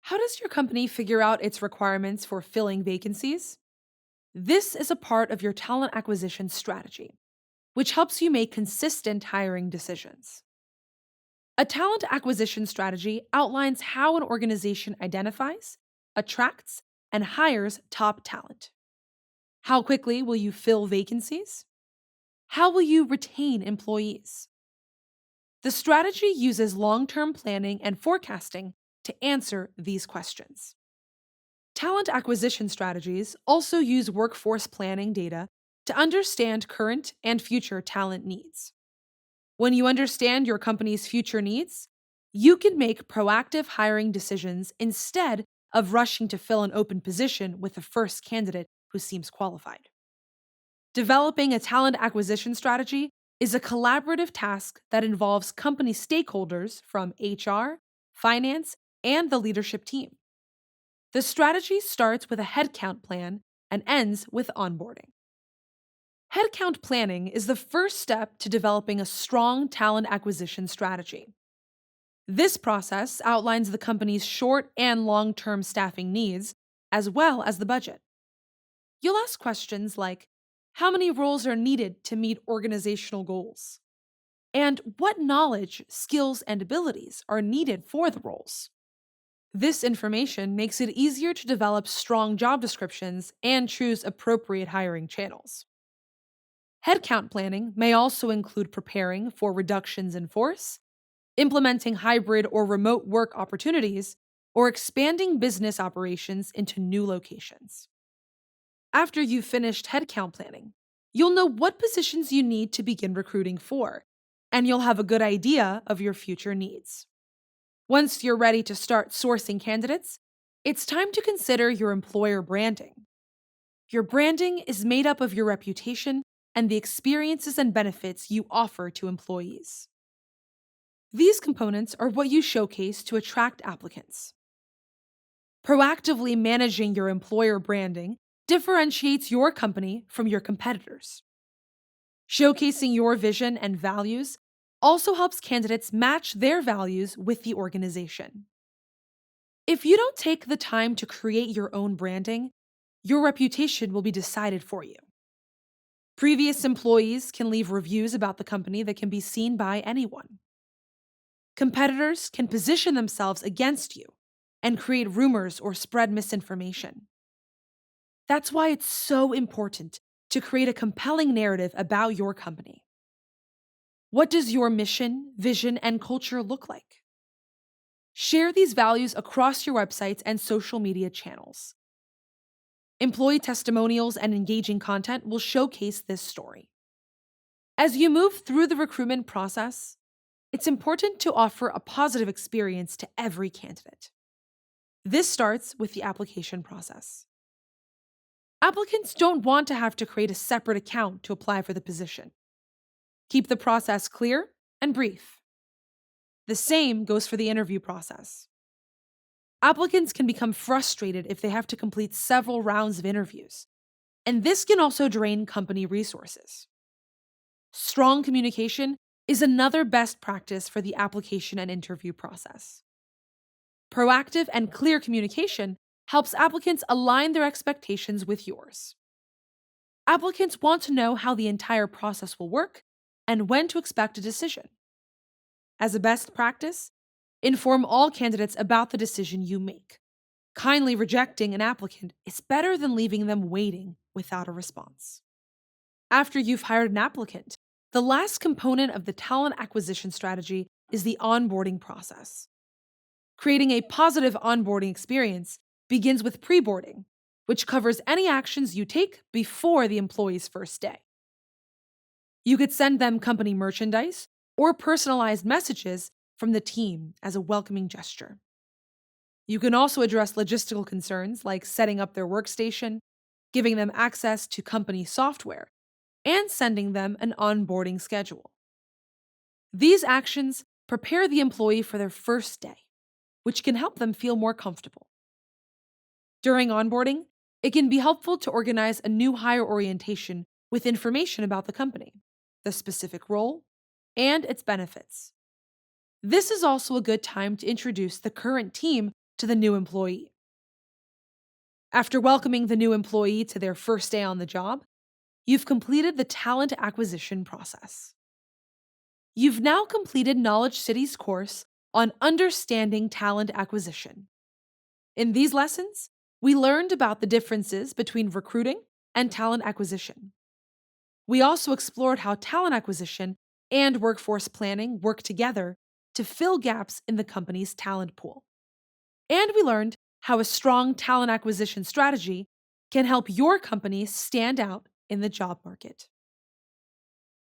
How does your company figure out its requirements for filling vacancies? This is a part of your talent acquisition strategy, which helps you make consistent hiring decisions. A talent acquisition strategy outlines how an organization identifies, attracts, and hires top talent. How quickly will you fill vacancies? How will you retain employees? The strategy uses long term planning and forecasting to answer these questions. Talent acquisition strategies also use workforce planning data to understand current and future talent needs. When you understand your company's future needs, you can make proactive hiring decisions instead of rushing to fill an open position with the first candidate who seems qualified. Developing a talent acquisition strategy is a collaborative task that involves company stakeholders from HR, finance, and the leadership team. The strategy starts with a headcount plan and ends with onboarding. Headcount planning is the first step to developing a strong talent acquisition strategy. This process outlines the company's short and long term staffing needs, as well as the budget. You'll ask questions like how many roles are needed to meet organizational goals? And what knowledge, skills, and abilities are needed for the roles? This information makes it easier to develop strong job descriptions and choose appropriate hiring channels. Headcount planning may also include preparing for reductions in force, implementing hybrid or remote work opportunities, or expanding business operations into new locations. After you've finished headcount planning, you'll know what positions you need to begin recruiting for, and you'll have a good idea of your future needs. Once you're ready to start sourcing candidates, it's time to consider your employer branding. Your branding is made up of your reputation and the experiences and benefits you offer to employees. These components are what you showcase to attract applicants. Proactively managing your employer branding differentiates your company from your competitors. Showcasing your vision and values also helps candidates match their values with the organization. If you don't take the time to create your own branding, your reputation will be decided for you. Previous employees can leave reviews about the company that can be seen by anyone. Competitors can position themselves against you and create rumors or spread misinformation. That's why it's so important to create a compelling narrative about your company. What does your mission, vision, and culture look like? Share these values across your websites and social media channels. Employee testimonials and engaging content will showcase this story. As you move through the recruitment process, it's important to offer a positive experience to every candidate. This starts with the application process. Applicants don't want to have to create a separate account to apply for the position. Keep the process clear and brief. The same goes for the interview process. Applicants can become frustrated if they have to complete several rounds of interviews, and this can also drain company resources. Strong communication is another best practice for the application and interview process. Proactive and clear communication helps applicants align their expectations with yours. Applicants want to know how the entire process will work and when to expect a decision. As a best practice, inform all candidates about the decision you make. Kindly rejecting an applicant is better than leaving them waiting without a response. After you've hired an applicant, the last component of the talent acquisition strategy is the onboarding process. Creating a positive onboarding experience begins with pre-boarding, which covers any actions you take before the employee's first day. You could send them company merchandise or personalized messages from the team as a welcoming gesture. You can also address logistical concerns like setting up their workstation, giving them access to company software, and sending them an onboarding schedule. These actions prepare the employee for their first day, which can help them feel more comfortable. During onboarding, it can be helpful to organize a new hire orientation with information about the company, the specific role, and its benefits. This is also a good time to introduce the current team to the new employee. After welcoming the new employee to their first day on the job, you've completed the talent acquisition process. You've now completed KnowledgeCity's course on understanding talent acquisition. In these lessons, we learned about the differences between recruiting and talent acquisition. We also explored how talent acquisition and workforce planning work together to fill gaps in the company's talent pool. And we learned how a strong talent acquisition strategy can help your company stand out in the job market.